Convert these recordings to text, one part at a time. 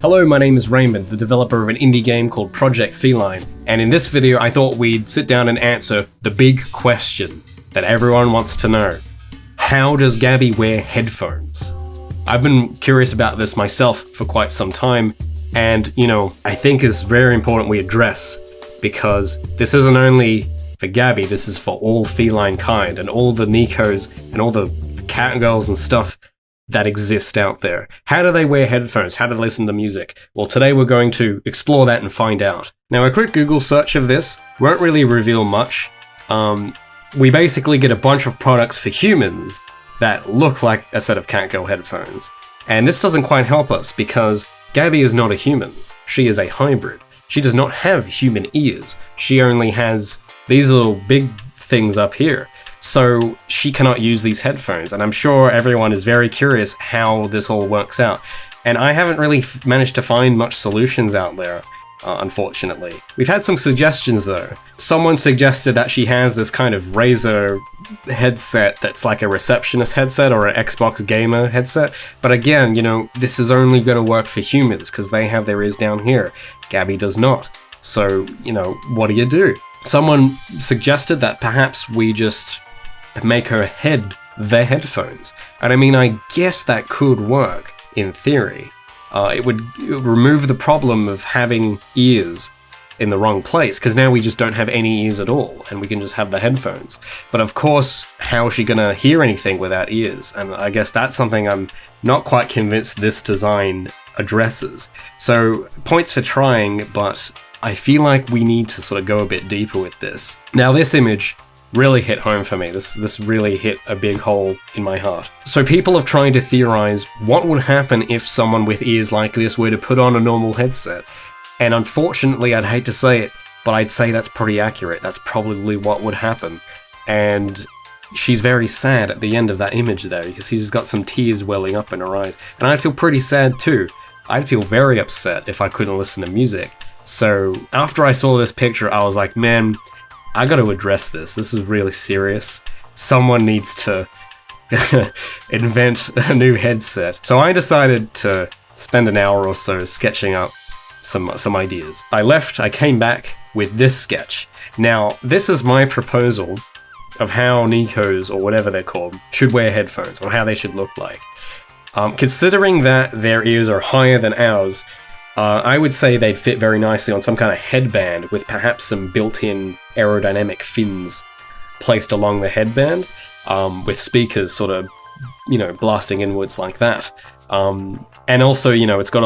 Hello, my name is Raymond, the developer of an indie game called Project Feline, and in this video I thought we'd sit down and answer the big question that everyone wants to know. How does Gabi wear headphones? I've been curious about this myself for quite some time, and I think it's very important we address, because this isn't only for Gabi, this is for all feline kind, and all the nekos, and all the cat girls and stuff that exist out there. How do they wear headphones? How do they listen to music? Well, today we're going to explore that and find out. Now, a quick Google search of this won't really reveal much. We basically get a bunch of products for humans that look like a set of catgirl headphones. And this doesn't quite help us because Gabi is not a human. She is a hybrid. She does not have human ears. She only has these little big things up here. So she cannot use these headphones, and I'm sure everyone is very curious how this all works out. And I haven't really managed to find much solutions out there, unfortunately. We've had some suggestions though. Someone suggested that she has this kind of Razer headset that's like a receptionist headset or an Xbox gamer headset. But again, this is only going to work for humans because they have their ears down here. Gabi does not. So, what do you do? Someone suggested that perhaps we just make her head their headphones. And I mean, I guess that could work in theory. It would remove the problem of having ears in the wrong place, because now we just don't have any ears at all, and we can just have the headphones. But of course, how is she gonna hear anything without ears? And I guess that's something I'm not quite convinced this design addresses. So, points for trying, but I feel like we need to sort of go a bit deeper with this. Now, this image really hit home for me. This really hit a big hole in my heart. So people have tried to theorize what would happen if someone with ears like this were to put on a normal headset. And unfortunately, I'd hate to say it, but I'd say that's pretty accurate. That's probably what would happen. And she's very sad at the end of that image though, because she's got some tears welling up in her eyes. And I'd feel pretty sad too. I'd feel very upset if I couldn't listen to music. So after I saw this picture, I was like, man, I got to address this. This is really serious. Someone needs to invent a new headset. So I decided to spend an hour or so sketching up some ideas. I came back with this sketch. Now, this is my proposal of how nekos, or whatever they're called, should wear headphones, or how they should look like. Considering that their ears are higher than ours, I would say they'd fit very nicely on some kind of headband with perhaps some built-in aerodynamic fins placed along the headband, with speakers sort of, blasting inwards like that. And also, it's got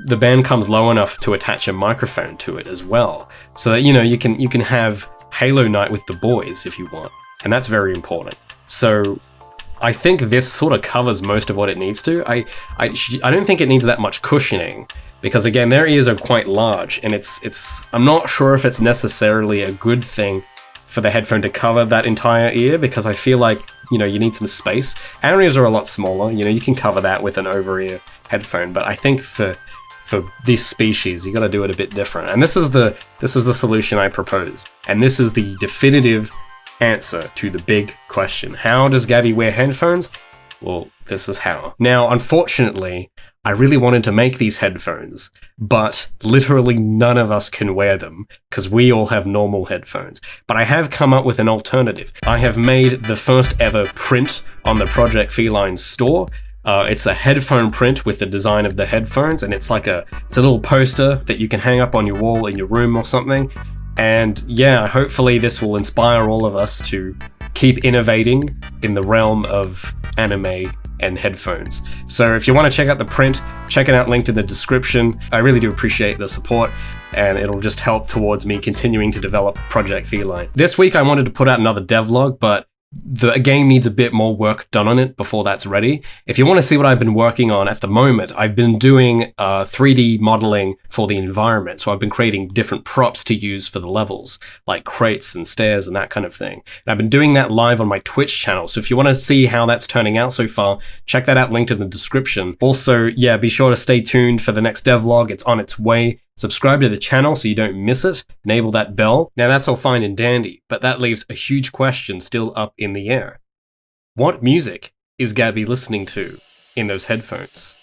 the band comes low enough to attach a microphone to it as well. So that, you can have Halo night with the boys if you want. And that's very important. So I think this sort of covers most of what it needs to. I don't think it needs that much cushioning, because again, their ears are quite large, and I'm not sure if it's necessarily a good thing for the headphone to cover that entire ear, because I feel like, you need some space. Our ears are a lot smaller, you can cover that with an over-ear headphone, but I think for this species, you gotta do it a bit different. And this is the solution I proposed. And this is the definitive answer to the big question. How does Gabi wear headphones? Well, this is how. Now, unfortunately, I really wanted to make these headphones, but literally none of us can wear them because we all have normal headphones. But I have come up with an alternative. I have made the first ever print on the Project Feline store. It's a headphone print with the design of the headphones, and it's a little poster that you can hang up on your wall in your room or something. And yeah, hopefully this will inspire all of us to keep innovating in the realm of anime and headphones. So if you want to check out the print, check it out, linked in the description. I really do appreciate the support, and it'll just help towards me continuing to develop Project Feline. This week I wanted to put out another devlog, but the game needs a bit more work done on it before that's ready. If you want to see what I've been working on at the moment, I've been doing 3D modeling for the environment. So I've been creating different props to use for the levels, like crates and stairs and that kind of thing. And I've been doing that live on my Twitch channel. So if you want to see how that's turning out so far, check that out, linked in the description. Also, yeah, be sure to stay tuned for the next devlog. It's on its way. Subscribe to the channel so you don't miss it. Enable that bell. Now that's all fine and dandy, but that leaves a huge question still up in the air. What music is Gabi listening to in those headphones?